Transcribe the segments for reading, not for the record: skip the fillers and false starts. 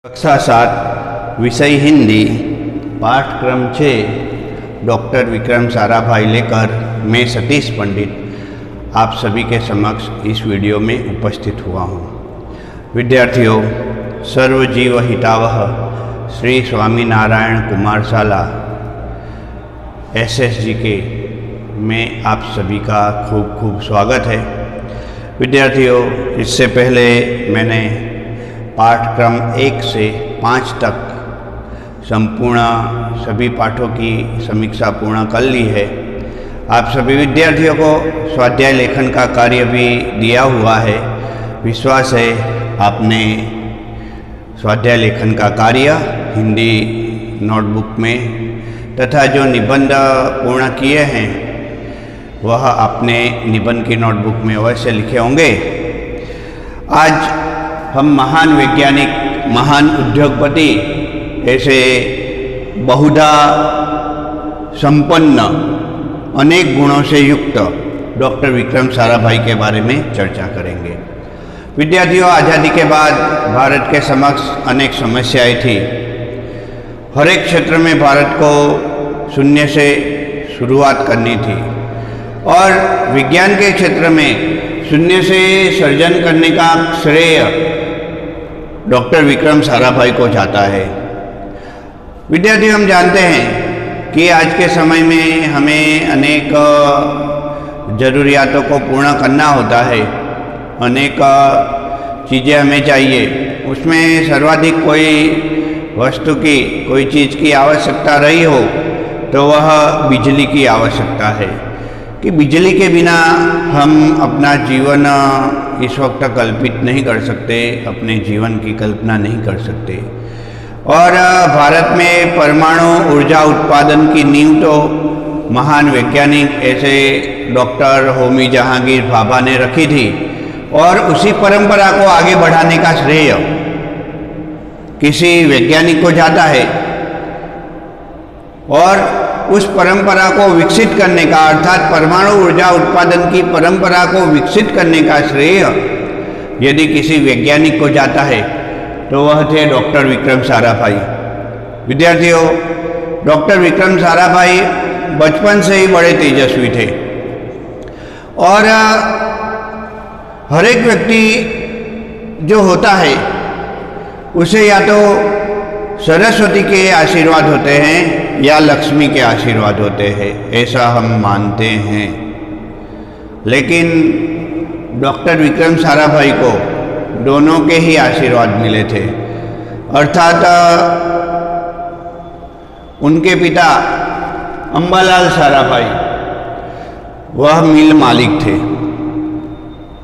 कक्षा 7 विषय हिंदी पाठक्रम 6 डॉक्टर विक्रम साराभाई लेकर मैं सतीश पंडित आप सभी के समक्ष इस वीडियो में उपस्थित हुआ हूँ। विद्यार्थियों, सर्वजीव हितावह श्री स्वामीनारायण कुमारशाला SSGK में आप सभी का खूब खूब स्वागत है। विद्यार्थियों, इससे पहले मैंने पाठक्रम 1 से 5 तक संपूर्ण सभी पाठों की समीक्षा पूर्ण कर ली है। आप सभी विद्यार्थियों को स्वाध्याय लेखन का कार्य भी दिया हुआ है। विश्वास है आपने स्वाध्याय लेखन का कार्य हिंदी नोटबुक में तथा जो निबंध पूर्ण किए हैं वह आपने निबंध की नोटबुक में अवश्य लिखे होंगे। आज हम महान वैज्ञानिक, महान उद्योगपति, ऐसे बहुधा संपन्न अनेक गुणों से युक्त डॉक्टर विक्रम साराभाई के बारे में चर्चा करेंगे। विद्यार्थियों, आज़ादी के बाद भारत के समक्ष अनेक समस्याएं थी। हर एक क्षेत्र में भारत को शून्य से शुरुआत करनी थी और विज्ञान के क्षेत्र में शून्य से सर्जन करने का श्रेय डॉक्टर विक्रम साराभाई को जाता है। विद्यार्थियों, हम जानते हैं कि आज के समय में हमें अनेक ज़रूरियातों को पूर्ण करना होता है, अनेक चीज़ें हमें चाहिए। उसमें सर्वाधिक कोई वस्तु की, कोई चीज़ की आवश्यकता रही हो तो वह बिजली की आवश्यकता है कि बिजली के बिना हम अपना जीवन इस वक्त कल्पित नहीं कर सकते, अपने जीवन की कल्पना नहीं कर सकते। और भारत में परमाणु ऊर्जा उत्पादन की नींव तो महान वैज्ञानिक ऐसे डॉक्टर होमी जहांगीर भाभा ने रखी थी और उसी परंपरा को आगे बढ़ाने का श्रेय किसी वैज्ञानिक को जाता है और उस परंपरा को विकसित करने का, अर्थात परमाणु ऊर्जा उत्पादन की परंपरा को विकसित करने का श्रेय यदि किसी वैज्ञानिक को जाता है तो वह थे डॉक्टर विक्रम साराभाई। विद्यार्थियों, डॉक्टर विक्रम साराभाई बचपन से ही बड़े तेजस्वी थे और हर एक व्यक्ति जो होता है उसे या तो सरस्वती के आशीर्वाद होते हैं या लक्ष्मी के आशीर्वाद होते हैं, ऐसा हम मानते हैं। लेकिन डॉक्टर विक्रम साराभाई को दोनों के ही आशीर्वाद मिले थे। अर्थात उनके पिता अंबालाल साराभाई वह मिल मालिक थे,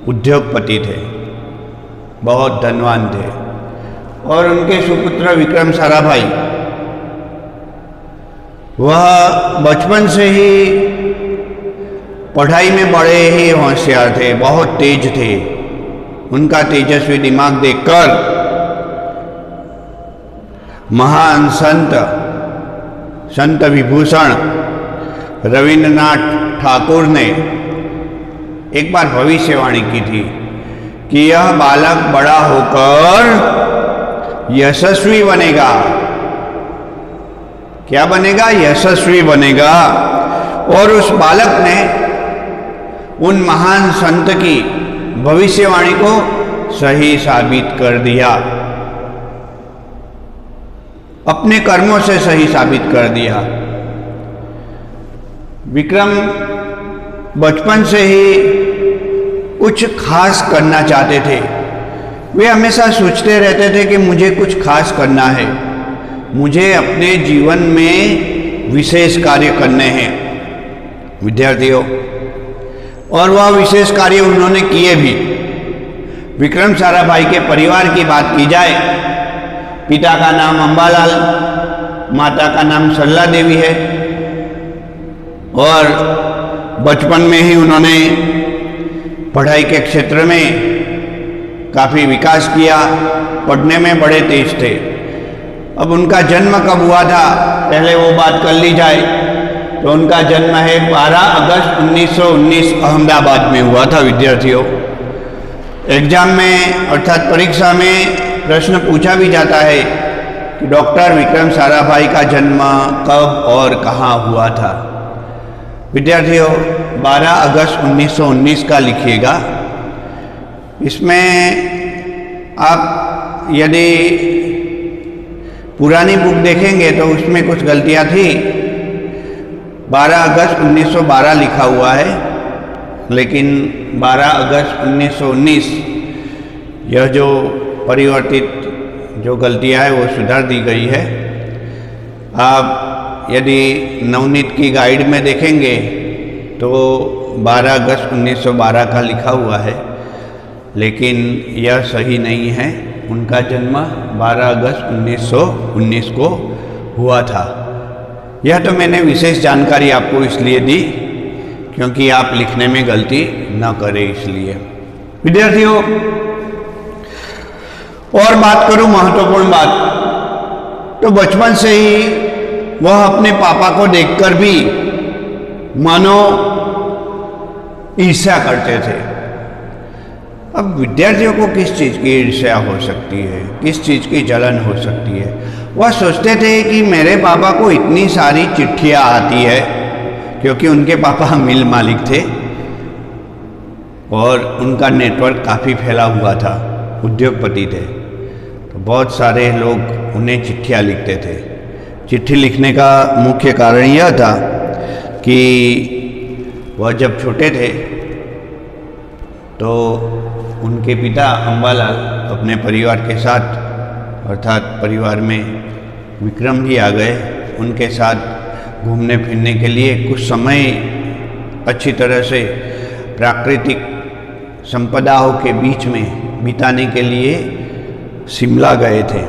उद्योगपति थे, बहुत धनवान थे और उनके सुपुत्र विक्रम साराभाई वह बचपन से ही पढ़ाई में बड़े ही होशियार थे, बहुत तेज थे। उनका तेजस्वी दिमाग देखकर महान संत विभूषण रविंद्रनाथ ठाकुर ने एक बार भविष्यवाणी की थी कि यह बालक बड़ा होकर यशस्वी बनेगा। क्या बनेगा? यशस्वी बनेगा। और उस बालक ने उन महान संत की भविष्यवाणी को सही साबित कर दिया, अपने कर्मों से सही साबित कर दिया। विक्रम बचपन से ही कुछ खास करना चाहते थे। वे हमेशा सोचते रहते थे कि मुझे कुछ खास करना है, मुझे अपने जीवन में विशेष कार्य करने हैं। विद्यार्थियों, और वह विशेष कार्य उन्होंने किए भी। विक्रम साराभाई के परिवार की बात की जाए, पिता का नाम अंबालाल, माता का नाम सरला देवी है और बचपन में ही उन्होंने पढ़ाई के क्षेत्र में काफ़ी विकास किया, पढ़ने में बड़े तेज थे। अब उनका जन्म कब हुआ था, पहले वो बात कर ली जाए तो उनका जन्म है 12 अगस्त 1919 अहमदाबाद में हुआ था। विद्यार्थियों, एग्जाम में अर्थात परीक्षा में प्रश्न पूछा भी जाता है कि डॉक्टर विक्रम साराभाई का जन्म कब और कहाँ हुआ था। विद्यार्थियों, 12 अगस्त 1919 का लिखिएगा। इसमें आप यदि पुरानी बुक देखेंगे तो उसमें कुछ गलतियाँ थी। 12 अगस्त 1912 लिखा हुआ है, लेकिन 12 अगस्त 1919 यह जो परिवर्तित जो गलतियाँ है वो सुधार दी गई है। आप यदि नवनीत की गाइड में देखेंगे तो 12 अगस्त 1912 का लिखा हुआ है, लेकिन यह सही नहीं है। उनका जन्म 12 अगस्त 1919 को हुआ था। यह तो मैंने विशेष जानकारी आपको इसलिए दी क्योंकि आप लिखने में गलती न करें, इसलिए। विद्यार्थियों, और बात करूं महत्वपूर्ण बात, तो बचपन से ही वह अपने पापा को देखकर भी मानो ईर्ष्या करते थे। अब विद्यार्थियों को किस चीज़ की ईर्ष्या हो सकती है, किस चीज़ की जलन हो सकती है? वह सोचते थे कि मेरे पापा को इतनी सारी चिट्ठियाँ आती है, क्योंकि उनके पापा मिल मालिक थे और उनका नेटवर्क काफ़ी फैला हुआ था, उद्योगपति थे, तो बहुत सारे लोग उन्हें चिट्ठियाँ लिखते थे। चिट्ठी लिखने का मुख्य कारण यह था कि वह जब छोटे थे तो उनके पिता अंबालाल अपने परिवार के साथ, अर्थात परिवार में विक्रम भी आ गए, उनके साथ घूमने फिरने के लिए कुछ समय अच्छी तरह से प्राकृतिक संपदाओं के बीच में बिताने के लिए शिमला गए थे।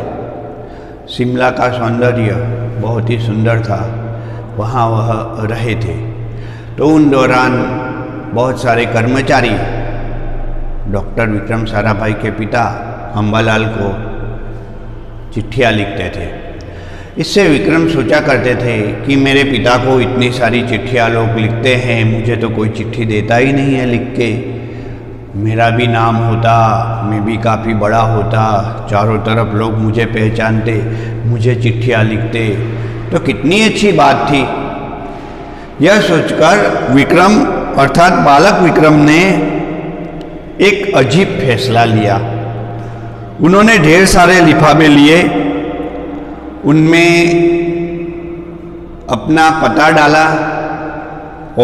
शिमला का सौंदर्य बहुत ही सुंदर था, वहाँ वह रहे थे। तो उन दौरान बहुत सारे कर्मचारी डॉक्टर विक्रम साराभाई के पिता अंबालाल को चिट्ठियाँ लिखते थे। इससे विक्रम सोचा करते थे कि मेरे पिता को इतनी सारी चिट्ठियाँ लोग लिखते हैं, मुझे तो कोई चिट्ठी देता ही नहीं है लिख के। मेरा भी नाम होता, मैं भी काफ़ी बड़ा होता, चारों तरफ लोग मुझे पहचानते, मुझे चिट्ठियाँ लिखते, तो कितनी अच्छी बात थी। यह सोचकर विक्रम अर्थात बालक विक्रम ने एक अजीब फैसला लिया। उन्होंने ढेर सारे लिफाफे लिए, उनमें अपना पता डाला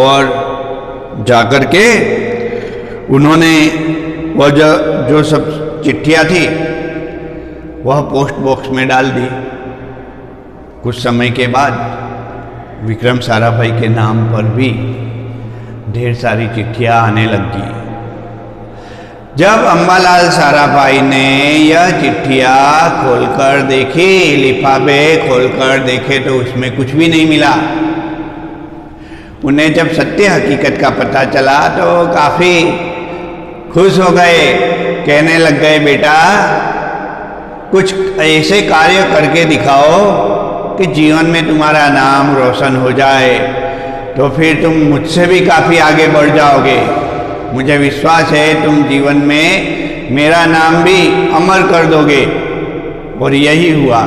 और जाकर के उन्होंने वह जो सब चिट्ठियाँ थी वह पोस्ट बॉक्स में डाल दी। कुछ समय के बाद विक्रम साराभाई के नाम पर भी ढेर सारी चिट्ठियाँ आने लगी। जब अंबालाल साराभाई ने यह चिट्ठियाँ खोलकर देखी, लिफाफे खोलकर देखे, तो उसमें कुछ भी नहीं मिला। उन्हें जब सत्य हकीकत का पता चला तो काफ़ी खुश हो गए। कहने लग गए, बेटा कुछ ऐसे कार्य करके दिखाओ कि जीवन में तुम्हारा नाम रोशन हो जाए, तो फिर तुम मुझसे भी काफ़ी आगे बढ़ जाओगे। मुझे विश्वास है तुम जीवन में मेरा नाम भी अमर कर दोगे। और यही हुआ।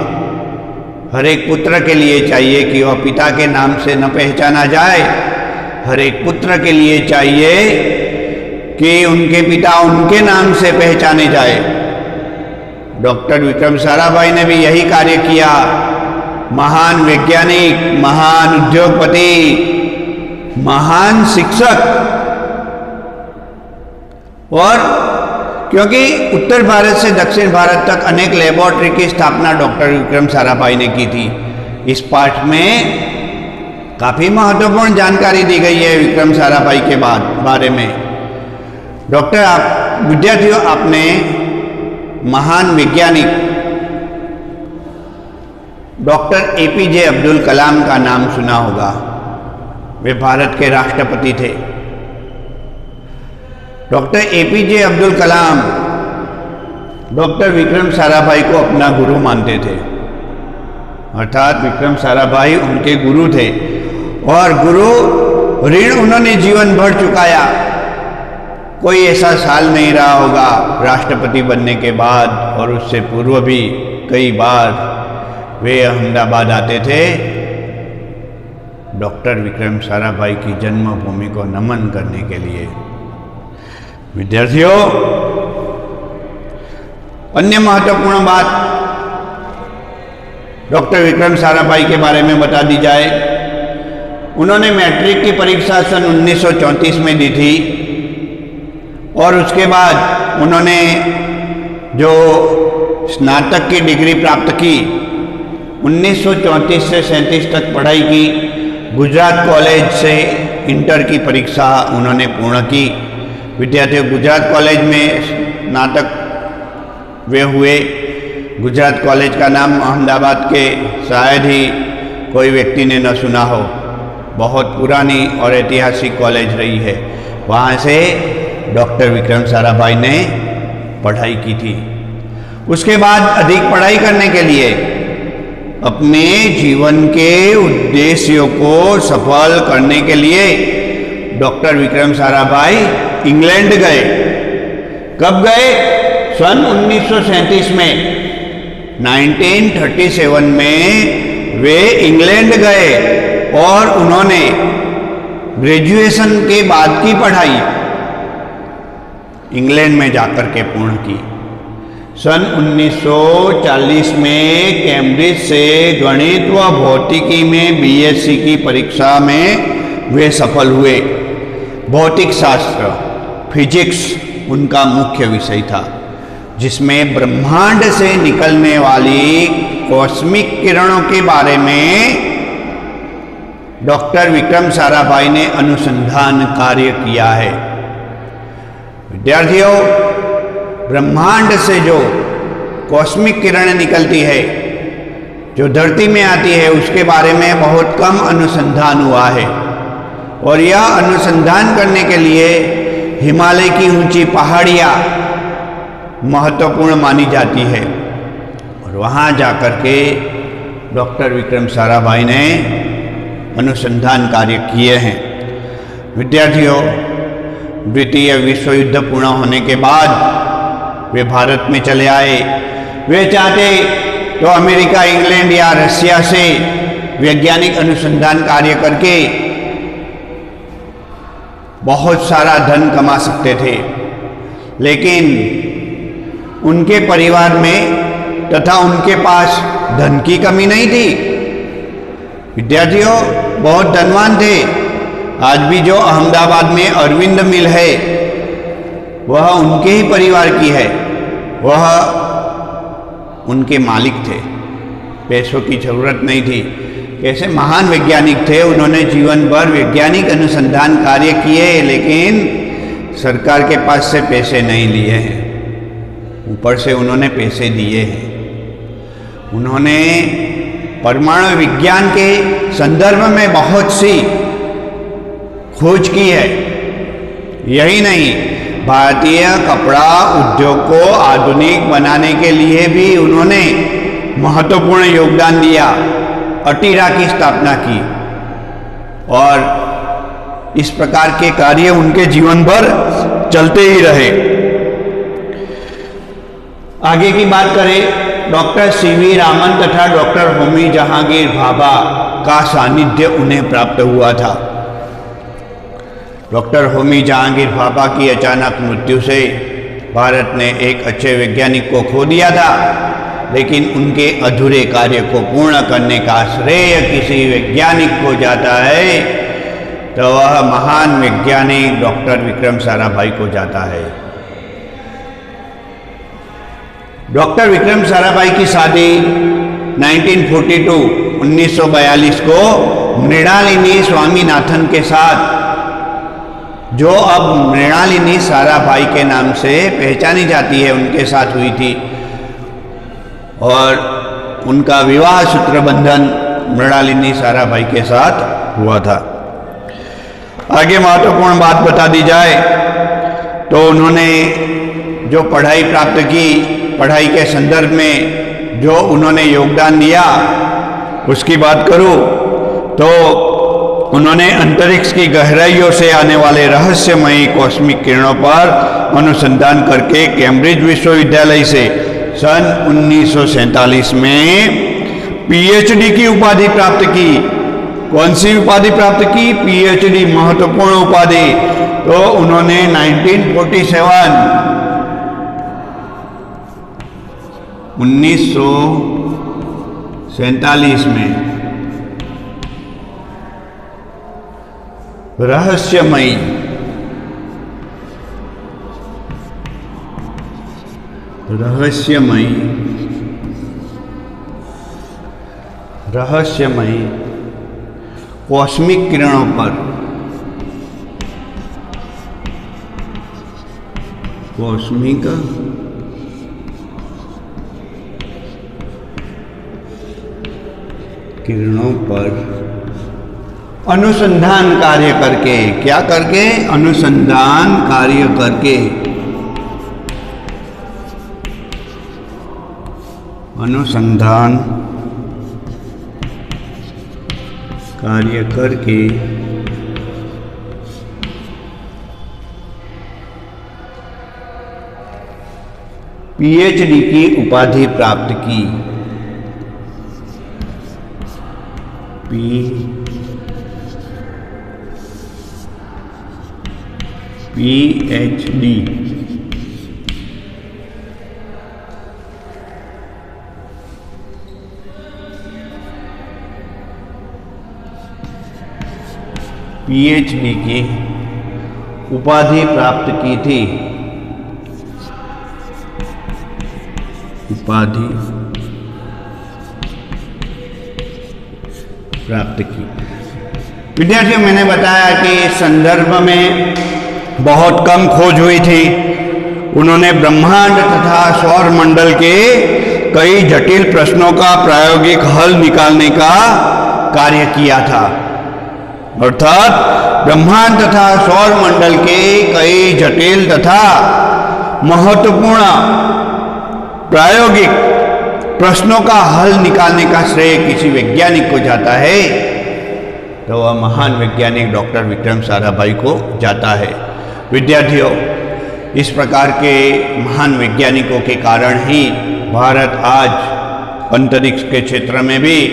हर एक पुत्र के लिए चाहिए कि वह पिता के नाम से न पहचाना जाए। हर एक पुत्र के लिए चाहिए कि उनके पिता उनके नाम से पहचाने जाए। डॉक्टर विक्रम साराभाई ने भी यही कार्य किया। महान वैज्ञानिक, महान उद्योगपति, महान शिक्षक, और क्योंकि उत्तर भारत से दक्षिण भारत तक अनेक लेबोरेटरी की स्थापना डॉक्टर विक्रम साराभाई ने की थी। इस पाठ में काफ़ी महत्वपूर्ण जानकारी दी गई है विक्रम साराभाई के बारे में। विद्यार्थियों, आपने महान वैज्ञानिक डॉक्टर APJ अब्दुल कलाम का नाम सुना होगा। वे भारत के राष्ट्रपति थे। Doctor APJ Abdul Kalam doctor Vikram Sarabhai को अपना गुरु मानते थे, अर्थात विक्रम साराभाई उनके गुरु थे और गुरु ऋण उन्होंने जीवन भर चुकाया। कोई ऐसा साल नहीं रहा होगा राष्ट्रपति बनने के बाद और उससे पूर्व भी कई बार वे अहमदाबाद आते थे डॉक्टर विक्रम साराभाई की जन्मभूमि को नमन करने के लिए। विद्यार्थियों, अन्य महत्वपूर्ण बात डॉक्टर विक्रम साराभाई के बारे में बता दी जाए। उन्होंने मैट्रिक की परीक्षा सन 1934 में दी थी और उसके बाद उन्होंने जो स्नातक की डिग्री प्राप्त की 1934 से 37 तक पढ़ाई की। गुजरात कॉलेज से इंटर की परीक्षा उन्होंने पूर्ण की। विद्यार्थियों, गुजरात कॉलेज में स्नातक वे हुए। गुजरात कॉलेज का नाम अहमदाबाद के शायद ही कोई व्यक्ति ने न सुना हो। बहुत पुरानी और ऐतिहासिक कॉलेज रही है। वहाँ से डॉक्टर विक्रम साराभाई ने पढ़ाई की थी। उसके बाद अधिक पढ़ाई करने के लिए अपने जीवन के उद्देश्यों को सफल करने के लिए डॉक्टर विक्रम साराभाई इंग्लैंड गए। कब गए? सन 1937 में, 1937 में वे इंग्लैंड गए और उन्होंने ग्रेजुएशन के बाद की पढ़ाई इंग्लैंड में जाकर के पूर्ण की। सन 1940 में कैम्ब्रिज से गणित व भौतिकी में बीएससी की परीक्षा में वे सफल हुए। भौतिक शास्त्र, फिजिक्स उनका मुख्य विषय था, जिसमें ब्रह्मांड से निकलने वाली कॉस्मिक किरणों के बारे में डॉक्टर विक्रम साराभाई ने अनुसंधान कार्य किया है। विद्यार्थियों, ब्रह्मांड से जो कॉस्मिक किरणें निकलती है, जो धरती में आती है, उसके बारे में बहुत कम अनुसंधान हुआ है और यह अनुसंधान करने के लिए हिमालय की ऊंची पहाड़ियाँ महत्वपूर्ण मानी जाती है। और वहाँ जाकर के डॉक्टर विक्रम साराभाई ने अनुसंधान कार्य किए हैं। विद्यार्थियों, द्वितीय विश्व युद्ध पूर्ण होने के बाद वे भारत में चले आए। वे चाहते तो अमेरिका, इंग्लैंड या रशिया से वैज्ञानिक अनुसंधान कार्य करके बहुत सारा धन कमा सकते थे, लेकिन उनके परिवार में तथा उनके पास धन की कमी नहीं थी। विद्यार्थियों, बहुत धनवान थे। आज भी जो अहमदाबाद में अरविंद मिल है वह उनके ही परिवार की है। वह उनके मालिक थे, पैसों की जरूरत नहीं थी। कैसे महान वैज्ञानिक थे। उन्होंने जीवन भर वैज्ञानिक अनुसंधान कार्य किए, लेकिन सरकार के पास से पैसे नहीं लिए हैं, ऊपर से उन्होंने पैसे दिए हैं। उन्होंने परमाणु विज्ञान के संदर्भ में बहुत सी खोज की है। यही नहीं, भारतीय कपड़ा उद्योग को आधुनिक बनाने के लिए भी उन्होंने महत्वपूर्ण योगदान दिया। अटीरा की स्थापना की और इस प्रकार के कार्य उनके जीवन भर चलते ही रहे। आगे की बात करें, डॉक्टर सीवी रामन तथा डॉक्टर होमी जहांगीर भाभा का सानिध्य उन्हें प्राप्त हुआ था। डॉक्टर होमी जहांगीर भाभा की अचानक मृत्यु से भारत ने एक अच्छे वैज्ञानिक को खो दिया था, लेकिन उनके अधूरे कार्य को पूर्ण करने का श्रेय किसी वैज्ञानिक को जाता है तो वह महान वैज्ञानिक डॉक्टर विक्रम साराभाई को जाता है। डॉक्टर विक्रम साराभाई की शादी 1942 को मृणालिनी स्वामीनाथन के साथ, जो अब मृणालिनी साराभाई के नाम से पहचानी जाती है, उनके साथ हुई थी और उनका विवाह सूत्र बंधन मृणालिनी साराभाई के साथ हुआ था। आगे महत्वपूर्ण बात बता दी जाए तो उन्होंने जो पढ़ाई प्राप्त की, पढ़ाई के संदर्भ में जो उन्होंने योगदान दिया उसकी बात करूं तो उन्होंने अंतरिक्ष की गहराइयों से आने वाले रहस्यमयी कॉस्मिक किरणों पर अनुसंधान करके कैम्ब्रिज विश्वविद्यालय से सन 1947 में पीएचडी की उपाधि प्राप्त की। कौन सी उपाधि प्राप्त की? पीएचडी, महत्वपूर्ण उपाधि। तो उन्होंने 1947 में रहस्यमयी कॉस्मिक किरणों पर अनुसंधान कार्य करके, क्या करके? अनुसंधान कार्य करके, पीएचडी की उपाधि प्राप्त की। पीएचडी की उपाधि प्राप्त की थी। विद्यार्थियों, मैंने बताया कि इस संदर्भ में बहुत कम खोज हुई थी। उन्होंने ब्रह्मांड तथा सौर मंडल के कई जटिल प्रश्नों का प्रायोगिक हल निकालने का कार्य किया था। अर्थात ब्रह्मांड तथा सौर मंडल के कई जटिल तथा महत्वपूर्ण प्रायोगिक प्रश्नों का हल निकालने का श्रेय किसी वैज्ञानिक को जाता है तो वह महान वैज्ञानिक डॉक्टर विक्रम साराभाई को जाता है। विद्यार्थियों, इस प्रकार के महान वैज्ञानिकों के कारण ही भारत आज अंतरिक्ष के क्षेत्र में भी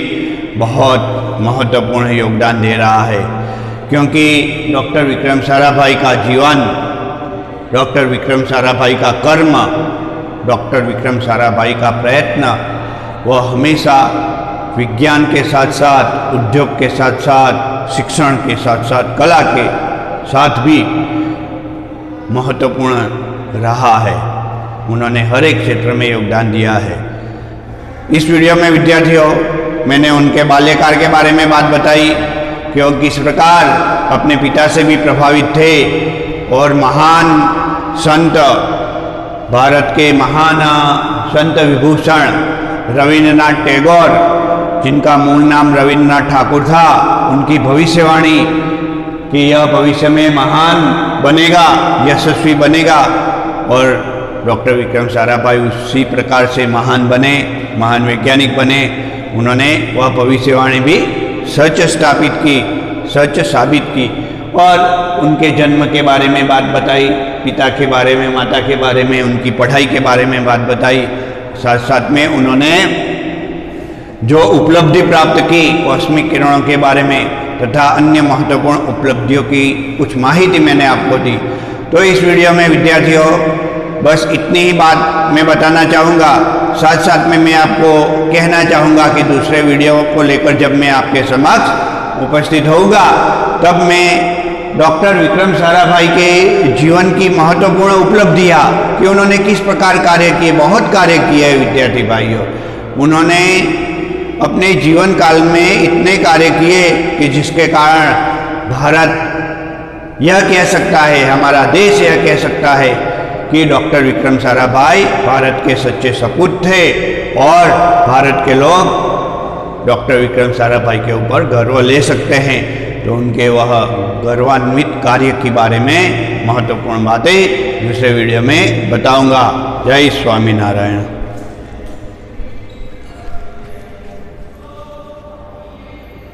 बहुत महत्वपूर्ण योगदान दे रहा है, क्योंकि डॉक्टर विक्रम साराभाई का जीवन, डॉक्टर विक्रम साराभाई का कर्म, डॉक्टर विक्रम साराभाई का प्रयत्न, वह हमेशा विज्ञान के साथ साथ, उद्योग के साथ साथ, शिक्षण के साथ साथ, कला के साथ भी महत्वपूर्ण रहा है। उन्होंने हर एक क्षेत्र में योगदान दिया है। इस वीडियो में विद्यार्थियों, मैंने उनके बाल्यकाल के बारे में बात बताई कि वो किस प्रकार अपने पिता से भी प्रभावित थे और महान संत, भारत के महान संत विभूषण रविन्द्रनाथ टैगोर, जिनका मूल नाम रविन्द्रनाथ ठाकुर था, उनकी भविष्यवाणी कि यह भविष्य में महान बनेगा, यशस्वी बनेगा, और डॉक्टर विक्रम साराभाई उसी प्रकार से महान बने, महान वैज्ञानिक बने। उन्होंने वह भविष्यवाणी भी सच साबित की और उनके जन्म के बारे में बात बताई, पिता के बारे में, माता के बारे में, उनकी पढ़ाई के बारे में बात बताई। साथ साथ में उन्होंने जो उपलब्धि प्राप्त की कॉस्मिक किरणों के बारे में तथा अन्य महत्वपूर्ण उपलब्धियों की कुछ माहिती मैंने आपको दी। तो इस वीडियो में विद्यार्थियों बस इतनी ही बात मैं बताना चाहूँगा। साथ साथ में मैं आपको कहना चाहूँगा कि दूसरे वीडियो को लेकर जब मैं आपके समक्ष उपस्थित होऊंगा तब मैं डॉक्टर विक्रम साराभाई के जीवन की महत्वपूर्ण उपलब्धियाँ कि उन्होंने किस प्रकार कार्य किए, बहुत कार्य किए हैं विद्यार्थी भाइयों। उन्होंने अपने जीवन काल में इतने कार्य किए कि जिसके कारण भारत यह कह सकता है, हमारा देश यह कह सकता है कि डॉक्टर विक्रम साराभाई भारत के सच्चे सपूत थे और भारत के लोग डॉक्टर विक्रम साराभाई के ऊपर गर्व ले सकते हैं। तो उनके वह गौरवान्वित कार्य के बारे में महत्वपूर्ण बातें दूसरे वीडियो में बताऊंगा। जय स्वामीनारायण।